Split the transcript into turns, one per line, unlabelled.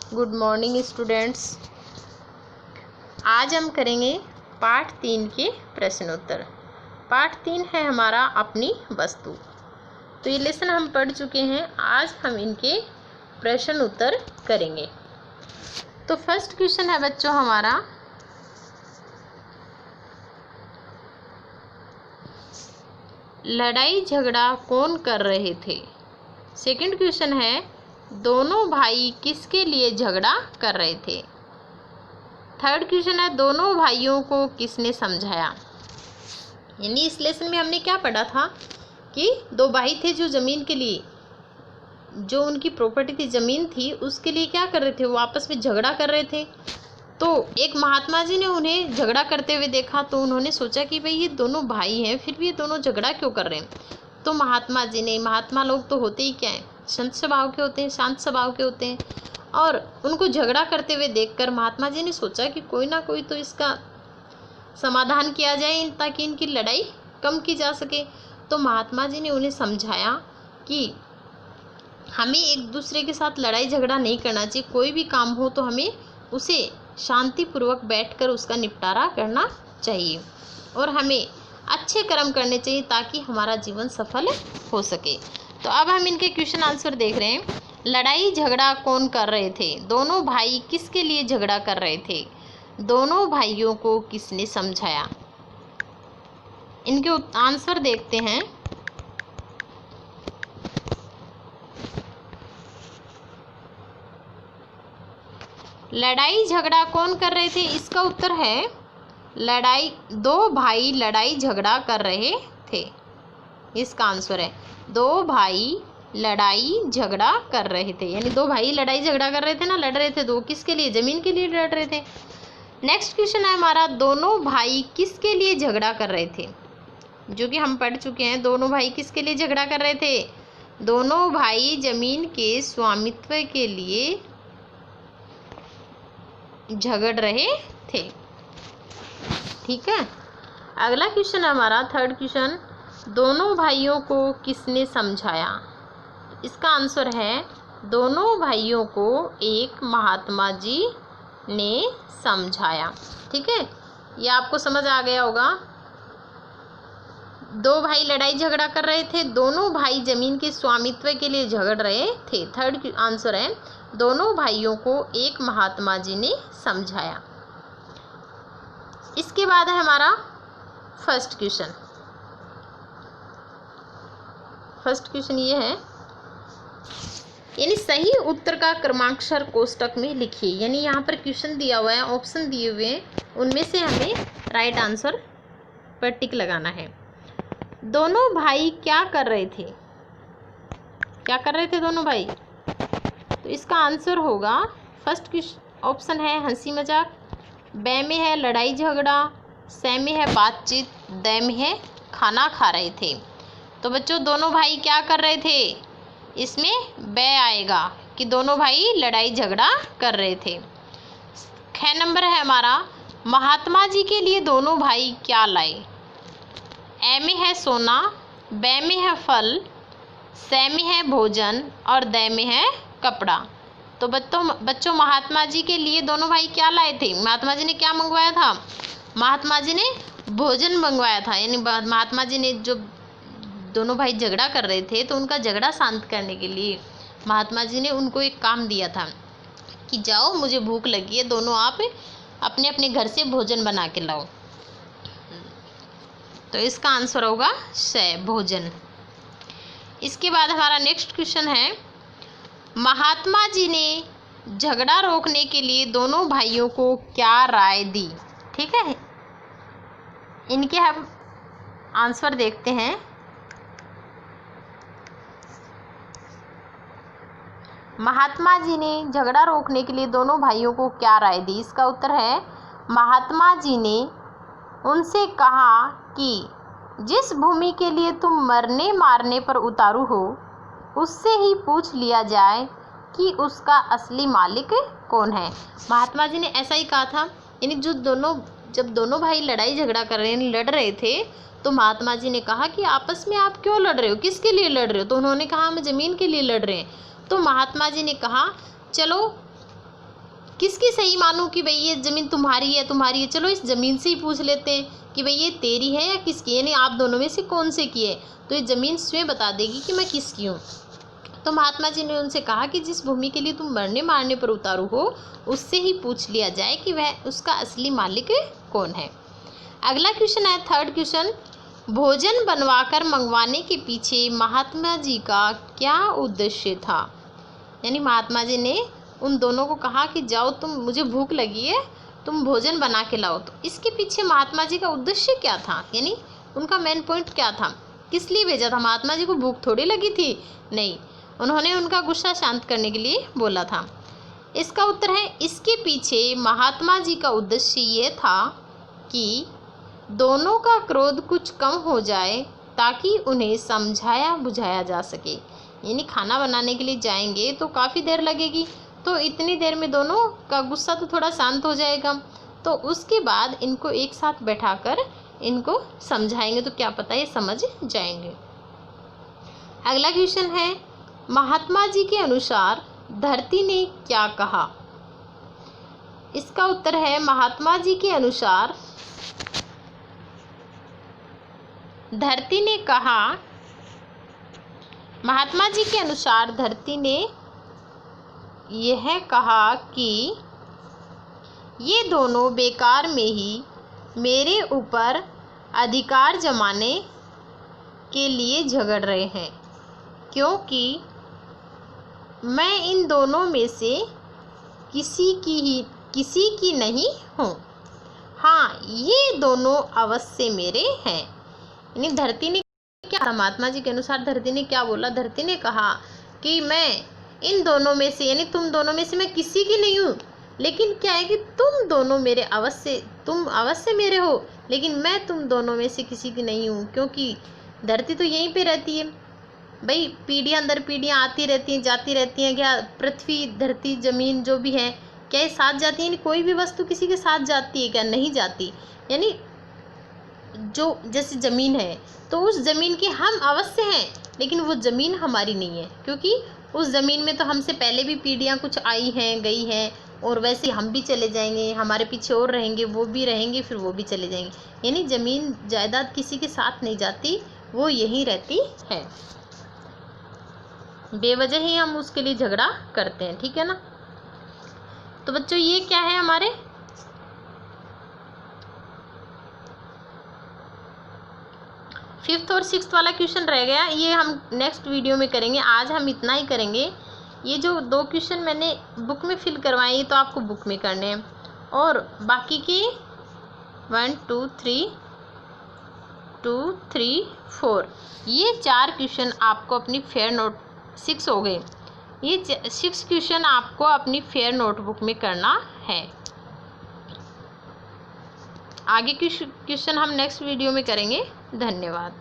Good morning students. आज हम करेंगे पाठ 3 के प्रश्नोत्तर। पाठ 3 है हमारा अपनी वस्तु। तो ये लेसन हम पढ़ चुके हैं, आज हम इनके प्रश्न उत्तर करेंगे। तो फर्स्ट क्वेश्चन है बच्चों हमारा, लड़ाई झगड़ा कौन कर रहे थे। सेकंड क्वेश्चन है, दोनों भाई किसके लिए झगड़ा कर रहे थे। थर्ड क्वेश्चन है, दोनों भाइयों को किसने समझाया। यानी इस लेसन में हमने क्या पढ़ा था कि दो भाई थे जो ज़मीन के लिए, जो उनकी प्रॉपर्टी थी, ज़मीन थी, उसके लिए क्या कर रहे थे, वो आपस में झगड़ा कर रहे थे। तो एक महात्मा जी ने उन्हें झगड़ा करते हुए देखा, तो उन्होंने सोचा कि भाई ये दोनों भाई हैं, फिर भी ये दोनों झगड़ा क्यों कर रहे हैं। तो महात्मा जी ने, महात्मा लोग तो होते ही क्या हैं, संत स्वभाव के होते हैं, शांत स्वभाव के होते हैं, और उनको झगड़ा करते हुए देखकर महात्मा जी ने सोचा कि कोई ना कोई तो इसका समाधान किया जाए ताकि इनकी लड़ाई कम की जा सके। तो महात्मा जी ने उन्हें समझाया कि हमें एक दूसरे के साथ लड़ाई झगड़ा नहीं करना चाहिए, कोई भी काम हो तो हमें उसे शांतिपूर्वक बैठकर उसका निपटारा करना चाहिए और हमें अच्छे कर्म करने चाहिए ताकि हमारा जीवन सफल हो सके। तो अब हम इनके क्वेश्चन आंसर देख रहे हैं। लड़ाई झगड़ा कौन कर रहे थे, दोनों भाई किसके लिए झगड़ा कर रहे थे, दोनों भाइयों को किसने समझाया। इनके आंसर देखते हैं। लड़ाई झगड़ा कौन कर रहे थे, इसका उत्तर है दो भाई लड़ाई झगड़ा कर रहे थे। इसका आंसर है दो भाई लड़ाई झगड़ा कर रहे थे। यानी दो भाई लड़ाई झगड़ा कर रहे थे ना, लड़ रहे थे। दो किसके लिए, जमीन के लिए लड़ रहे थे। नेक्स्ट क्वेश्चन है हमारा, दोनों भाई किसके लिए झगड़ा कर रहे थे, जो कि हम पढ़ चुके हैं। दोनों भाई किसके लिए झगड़ा कर रहे थे, दोनों भाई जमीन के स्वामित्व के लिए झगड़ रहे थे। ठीक है। अगला क्वेश्चन है हमारा थर्ड क्वेश्चन, दोनों भाइयों को किसने समझाया। इसका आंसर है दोनों भाइयों को एक महात्मा जी ने समझाया। ठीक है, ये आपको समझ आ गया होगा। दो भाई लड़ाई झगड़ा कर रहे थे, दोनों भाई जमीन के स्वामित्व के लिए झगड़ रहे थे। थर्ड आंसर है दोनों भाइयों को एक महात्मा जी ने समझाया। इसके बाद है हमारा फर्स्ट क्वेश्चन। फर्स्ट क्वेश्चन ये है, यानी सही उत्तर का क्रमांकशर कोष्टक में लिखिए। यानी यहाँ पर क्वेश्चन दिया हुआ है, ऑप्शन दिए हुए हैं, उनमें से हमें राइट आंसर पर टिक लगाना है। दोनों भाई क्या कर रहे थे, क्या कर रहे थे दोनों भाई। तो इसका आंसर होगा फर्स्ट ऑप्शन है हंसी मजाक, बे में है लड़ाई झगड़ा, से में है बातचीत, द में है खाना खा रहे थे। तो बच्चों दोनों भाई क्या कर रहे थे, इसमें बे आएगा कि दोनों भाई लड़ाई झगड़ा कर रहे थे। 6 नंबर है हमारा, महात्मा जी के लिए दोनों भाई क्या लाए। ए में है सोना, बे में है फल, से में है भोजन और द में है कपड़ा। तो बच्चों महात्मा जी के लिए दोनों भाई क्या लाए थे, महात्मा जी ने क्या मंगवाया था, महात्मा जी ने भोजन मंगवाया था। यानी महात्मा जी ने, जो दोनों भाई झगड़ा कर रहे थे तो उनका झगड़ा शांत करने के लिए महात्मा जी ने उनको एक काम दिया था कि जाओ मुझे भूख लगी है, दोनों आप अपने अपने घर से भोजन बना के लाओ। तो इसका आंसर होगा से, भोजन। इसके बाद हमारा नेक्स्ट क्वेश्चन है, महात्मा जी ने झगड़ा रोकने के लिए दोनों भाइयों को क्या राय दी। ठीक है, इनके हम आंसर देखते हैं। महात्मा जी ने झगड़ा रोकने के लिए दोनों भाइयों को क्या राय दी। इसका उत्तर है महात्मा जी ने उनसे कहा कि जिस भूमि के लिए तुम मरने मारने पर उतारू हो उससे ही पूछ लिया जाए कि उसका असली मालिक कौन है। महात्मा जी ने ऐसा ही कहा था। यानी जब दोनों भाई लड़ाई झगड़ा लड़ रहे थे, तो महात्मा जी ने कहा कि आपस में आप क्यों लड़ रहे हो, किसके लिए लड़ रहे हो। तो उन्होंने कहा हम ज़मीन के लिए लड़ रहे हैं। तो महात्मा जी ने कहा चलो किसकी सही मानूं कि भाई ये ज़मीन तुम्हारी है चलो इस ज़मीन से ही पूछ लेते हैं कि भाई ये तेरी है या किसकी, यानी आप दोनों में से कौन से की है। तो ये ज़मीन स्वयं बता देगी कि मैं किसकी हूँ। तो महात्मा जी ने उनसे कहा कि जिस भूमि के लिए तुम मरने मारने पर उतारू हो उससे ही पूछ लिया जाए कि वह उसका असली मालिक कौन है। अगला क्वेश्चन है थर्ड क्वेश्चन, भोजन बनवाकर मंगवाने के पीछे महात्मा जी का क्या उद्देश्य था। यानी महात्मा जी ने उन दोनों को कहा कि जाओ तुम, मुझे भूख लगी है, तुम भोजन बना के लाओ। तो इसके पीछे महात्मा जी का उद्देश्य क्या था, यानी उनका मेन पॉइंट क्या था, किस लिए भेजा था। महात्मा जी को भूख थोड़ी लगी थी, नहीं, उन्होंने उनका गुस्सा शांत करने के लिए बोला था। इसका उत्तर है इसके पीछे महात्मा जी का उद्देश्य ये था कि दोनों का क्रोध कुछ कम हो जाए ताकि उन्हें समझाया बुझाया जा सके। यानी खाना बनाने के लिए जाएंगे तो काफ़ी देर लगेगी, तो इतनी देर में दोनों का गुस्सा तो थोड़ा शांत हो जाएगा, तो उसके बाद इनको एक साथ बैठाकर इनको समझाएंगे तो क्या पता ये समझ जाएंगे। अगला क्वेश्चन है, महात्मा जी के अनुसार धरती ने क्या कहा। इसका उत्तर है महात्मा जी के अनुसार धरती ने कहा, महात्मा जी के अनुसार धरती ने यह कहा कि ये दोनों बेकार में ही मेरे ऊपर अधिकार जमाने के लिए झगड़ रहे हैं, क्योंकि मैं इन दोनों में से किसी की नहीं हूँ। हाँ, ये दोनों अवश्य मेरे हैं। यानी धरती ने क्या, महात्मा जी के अनुसार धरती ने क्या बोला, धरती ने कहा कि मैं इन दोनों में से, यानी तुम दोनों में से मैं किसी की नहीं हूँ, लेकिन क्या है कि तुम दोनों मेरे तुम अवश्य मेरे हो, लेकिन मैं तुम दोनों में से किसी की नहीं हूँ, क्योंकि धरती तो यहीं पे रहती है भाई, पीढ़ियाँ अंदर पीढ़ियाँ आती रहती हैं जाती रहती हैं। क्या पृथ्वी धरती ज़मीन जो भी है क्या ये साथ जाती है, यानी कोई भी वस्तु किसी के साथ जाती है क्या, नहीं जाती। यानी जो जैसे ज़मीन है तो उस ज़मीन के हम अवश्य हैं, लेकिन वो ज़मीन हमारी नहीं है, क्योंकि उस ज़मीन में तो हमसे पहले भी पीढ़ियाँ कुछ आई हैं गई हैं, और वैसे हम भी चले जाएंगे, हमारे पीछे और रहेंगे, वो भी रहेंगे, फिर वो भी चले जाएंगे। यानी ज़मीन जायदाद किसी के साथ नहीं जाती, वो यहीं रहती है, बेवजह ही हम उसके लिए झगड़ा करते हैं, ठीक है ना। तो बच्चों ये क्या है, हमारे फिफ्थ और सिक्स्थ वाला क्वेश्चन रह गया, ये हम नेक्स्ट वीडियो में करेंगे। आज हम इतना ही करेंगे। ये जो 2 क्वेश्चन मैंने बुक में फिल करवाए ये तो आपको बुक में करने हैं, और बाकी के 1 2 3 4 ये 4 क्वेश्चन आपको अपनी फेयर नोट 6 हो गए, ये 6 क्वेश्चन आपको अपनी फेयर नोटबुक में करना है। आगे क्वेश्चन हम नेक्स्ट वीडियो में करेंगे। धन्यवाद।